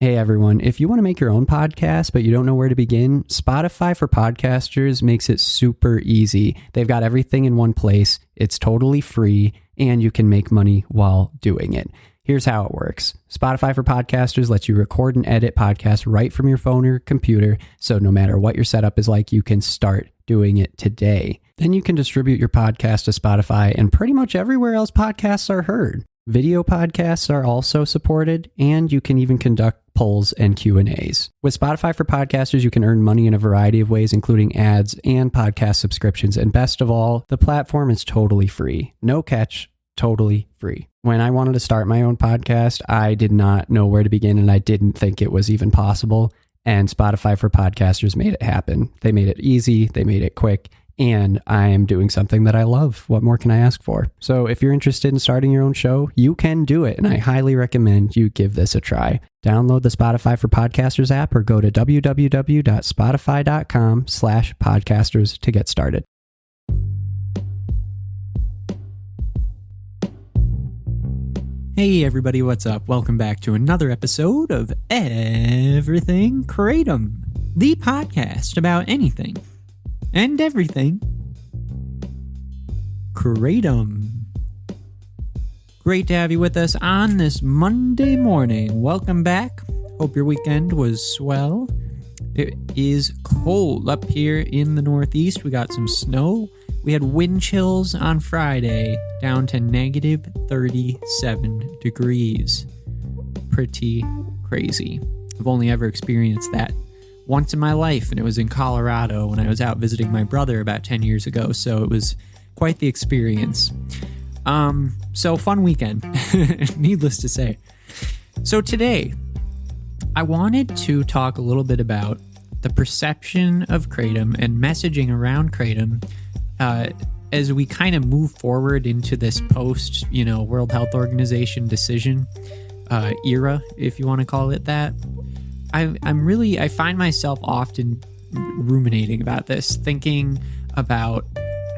Hey everyone, if you want to make your own podcast but you don't know where to begin, Spotify for Podcasters makes it super easy. They've got everything in one place, it's totally free, and you can make money while doing it. Here's how it works. Spotify for Podcasters lets you record and edit podcasts right from your phone or computer, so no matter what your setup is like, you can start doing it today. Then you can distribute your podcast to Spotify and pretty much everywhere else podcasts are heard. Video podcasts are also supported, and you can even conduct polls and Q&As. With Spotify for Podcasters, you can earn money in a variety of ways, including ads and podcast subscriptions. And best of all, the platform is totally free. No catch, totally free. When I wanted to start my own podcast, I did not know where to begin, and I didn't think it was even possible. And Spotify for Podcasters made it happen. They made it easy, they made it quick, and I am doing something that I love. What more can I ask for? So if you're interested in starting your own show, you can do it, and I highly recommend you give this a try. Download the Spotify for Podcasters app or go to www.spotify.com/podcasters to get started. Hey everybody, what's up? Welcome back to another episode of Everything Kratom, the podcast about anything and everything Kratom. Great to have you with us on this Monday morning. Welcome back. Hope your weekend was swell. It is cold up here in the Northeast. We got some snow. We had wind chills on Friday down to negative 37 degrees. Pretty crazy. I've only ever experienced that once in my life, and it was in Colorado when I was out visiting my brother about 10 years ago, so it was quite the experience. So fun weekend, needless to say. So today, I wanted to talk a little bit about the perception of Kratom and messaging around Kratom as we kind of move forward into this post, World Health Organization decision era, if you want to call it that. I find myself often ruminating about this, thinking about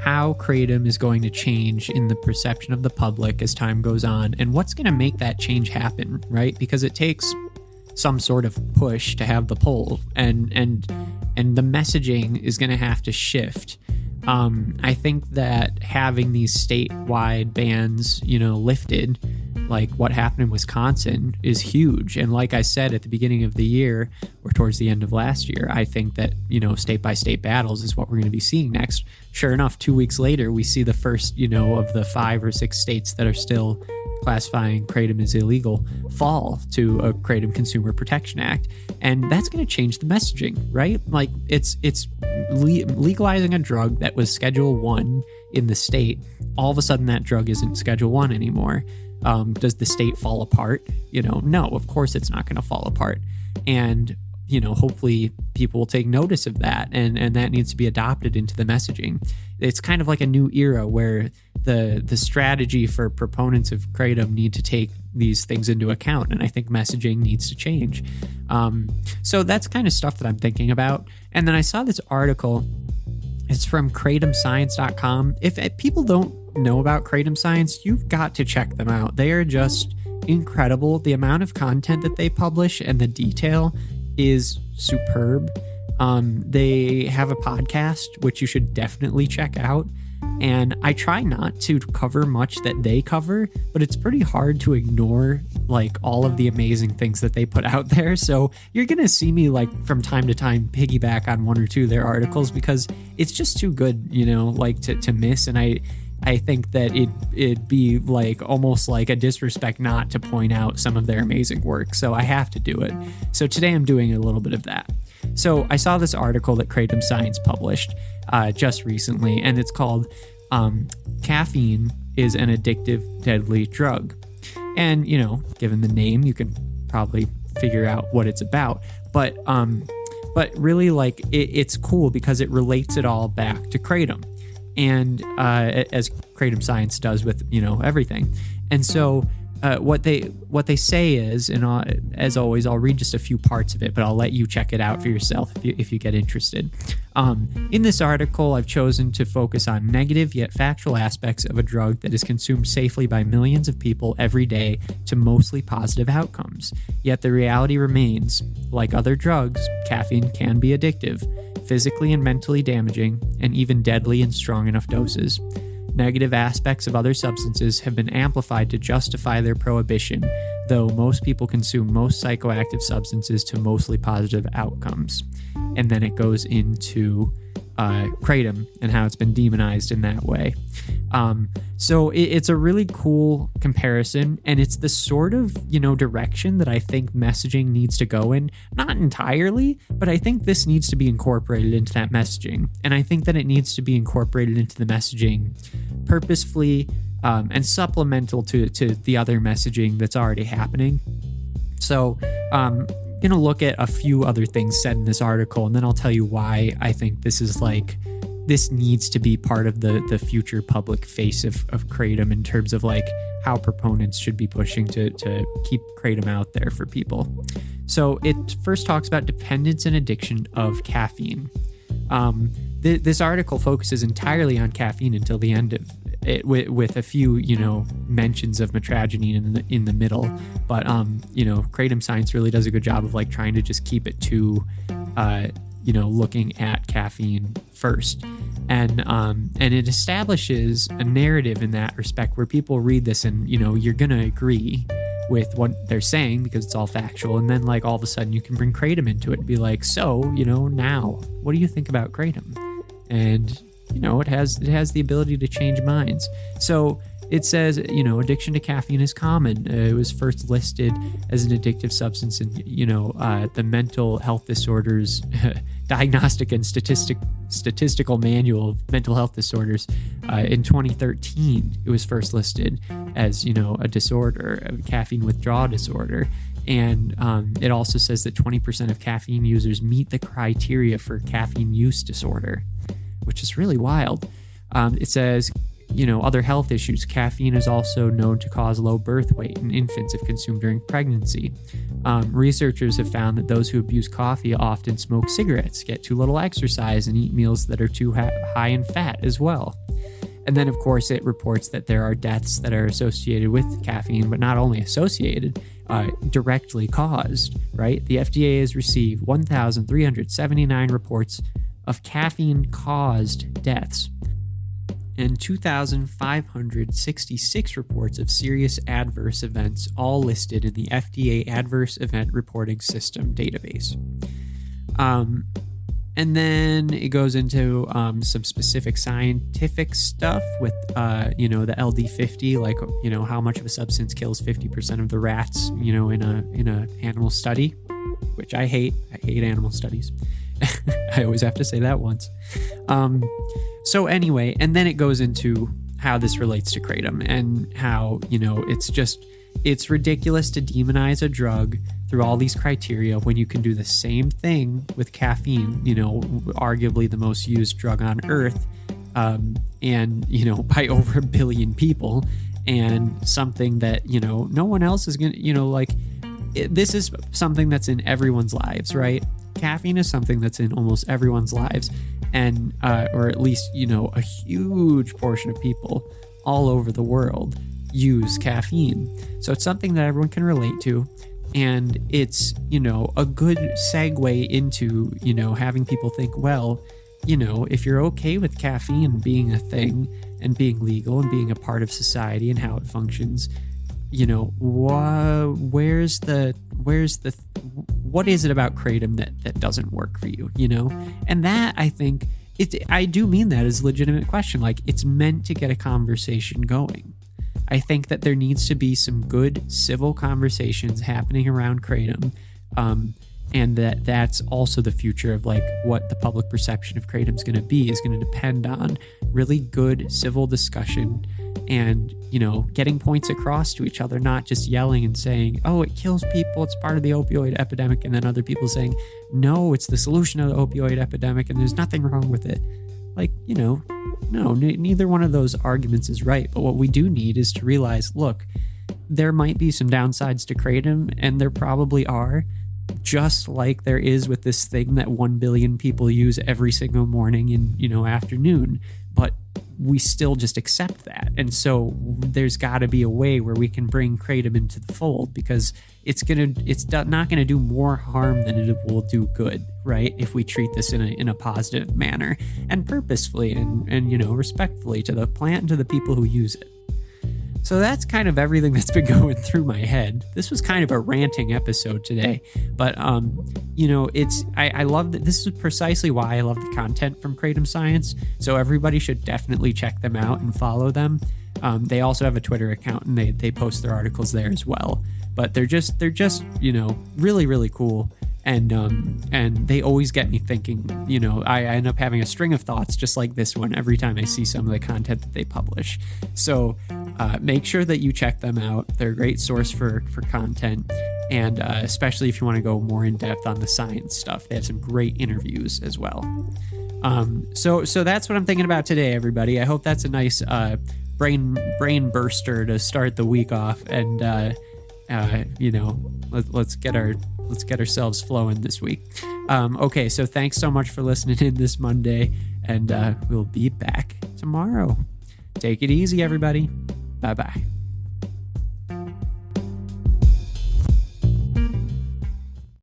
how Kratom is going to change in the perception of the public as time goes on, and what's going to make that change happen, right? Because it takes some sort of push to have the pull, and the messaging is going to have to shift. I think that having these statewide bans, lifted, like what happened in Wisconsin, is huge. And like I said at the beginning of the year, or towards the end of last year, I think that, state by state battles is what we're going to be seeing next. Sure enough, 2 weeks later, we see the first, of the 5 or 6 states that are still classifying Kratom as illegal fall to a Kratom Consumer Protection Act. And that's going to change the messaging, right? Like it's legalizing a drug that was Schedule 1 in the state. All of a sudden that drug isn't Schedule 1 anymore. Does the state fall apart? No, of course it's not going to fall apart. And, hopefully people will take notice of that, and that needs to be adopted into the messaging. It's kind of like a new era where the strategy for proponents of Kratom need to take these things into account, and I think messaging needs to change. So that's kind of stuff that I'm thinking about. And then I saw this article. It's from kratomscience.com. If people don't know about Kratom Science, you've got to check them out. They are just incredible. The amount of content that they publish and the detail is superb. They have a podcast, which you should definitely check out. And I try not to cover much that they cover, but it's pretty hard to ignore like all of the amazing things that they put out there. So you're going to see me like from time to time piggyback on 1 or 2 of their articles because it's just too good, to miss. And I think that it'd be like almost like a disrespect not to point out some of their amazing work. So I have to do it. So today I'm doing a little bit of that. So I saw this article that Kratom Science published just recently, and it's called Caffeine is an Addictive Deadly Drug. And, given the name, you can probably figure out what it's about. But really, like, it's cool because it relates it all back to Kratom. And as Kratom Science does with, everything. And so what they say is, and as always, I'll read just a few parts of it, but I'll let you check it out for yourself if you get interested. In this article, I've chosen to focus on negative yet factual aspects of a drug that is consumed safely by millions of people every day to mostly positive outcomes. Yet the reality remains, like other drugs, caffeine can be addictive, physically and mentally damaging, and even deadly in strong enough doses. Negative aspects of other substances have been amplified to justify their prohibition, though most people consume most psychoactive substances to mostly positive outcomes. And then it goes into Kratom and how it's been demonized in that way. So it's a really cool comparison, and it's the sort of, direction that I think messaging needs to go in. Not entirely, but I think this needs to be incorporated into that messaging. And I think that it needs to be incorporated into the messaging purposefully and supplemental to the other messaging that's already happening. So I'm going to look at a few other things said in this article, and then I'll tell you why I think this needs to be part of the future public face of Kratom in terms of how proponents should be pushing to keep Kratom out there for people. So it first talks about dependence and addiction of caffeine. This article focuses entirely on caffeine until the end of it, with a few, mentions of mitragynine in the middle. But, Kratom science really does a good job of trying to just keep it to, looking at caffeine first. And it establishes a narrative in that respect where people read this and, you're going to agree with what they're saying because it's all factual. And then all of a sudden you can bring Kratom into it and be like, so, now what do you think about Kratom? And, it has the ability to change minds. So it says, addiction to caffeine is common. It was first listed as an addictive substance in, the Mental Health Disorders Diagnostic and Statistical Manual of Mental Health Disorders. In 2013, it was first listed as, a disorder, a caffeine withdrawal disorder. And it also says that 20% of caffeine users meet the criteria for caffeine use disorder, which is really wild. It says, other health issues. Caffeine is also known to cause low birth weight in infants if consumed during pregnancy. Researchers have found that those who abuse coffee often smoke cigarettes, get too little exercise, and eat meals that are too high in fat as well. And then, of course, it reports that there are deaths that are associated with caffeine, but not only associated, directly caused, right? The FDA has received 1,379 reports of caffeine-caused deaths and 2,566 reports of serious adverse events, all listed in the FDA Adverse Event Reporting System database. And then it goes into some specific scientific stuff with, the LD50, how much of a substance kills 50% of the rats, in a animal study, which I hate. I hate animal studies. I always have to say that once. So anyway, and then it goes into how this relates to Kratom and how, it's ridiculous to demonize a drug through all these criteria when you can do the same thing with caffeine, arguably the most used drug on earth, and, by over 1 billion people, and something that, no one else is going to, this is something that's in everyone's lives, right? Caffeine is something that's in almost everyone's lives, and or at least a huge portion of people all over the world use caffeine. So it's something that everyone can relate to, and it's a good segue into having people think, well, if you're okay with caffeine being a thing and being legal and being a part of society and how it functions, what is it about Kratom that doesn't work for you, And that, I think, I do mean that as a legitimate question. It's meant to get a conversation going. I think that there needs to be some good civil conversations happening around Kratom, and that's also the future of what the public perception of Kratom is going to be, is going to depend on really good civil discussion and getting points across to each other, not just yelling and saying, oh, it kills people, it's part of the opioid epidemic, and then other people saying, no, it's the solution to the opioid epidemic and there's nothing wrong with it. No, neither one of those arguments is right. But what we do need is to realize, look, there might be some downsides to Kratom, and there probably are, just like there is with this thing that 1 billion people use every single morning and, afternoon. But we still just accept that. And so there's got to be a way where we can bring Kratom into the fold, because it's not going to do more harm than it will do good, right? If we treat this in a positive manner and purposefully and respectfully to the plant and to the people who use it. So that's kind of everything that's been going through my head. This was kind of a ranting episode today, but I love that. This is precisely why I love the content from Kratom Science. So everybody should definitely check them out and follow them. They also have a Twitter account, and they post their articles there as well. But they're just really, really cool. And they always get me thinking. I end up having a string of thoughts just like this one every time I see some of the content that they publish. So make sure that you check them out. They're a great source for content, and especially if you want to go more in depth on the science stuff. They have some great interviews as well. So that's what I'm thinking about today, everybody. I hope that's a nice brain burster to start the week off, and let's get ourselves flowing this week. Okay, so thanks so much for listening in this Monday, and we'll be back tomorrow. Take it easy, everybody. Bye-bye.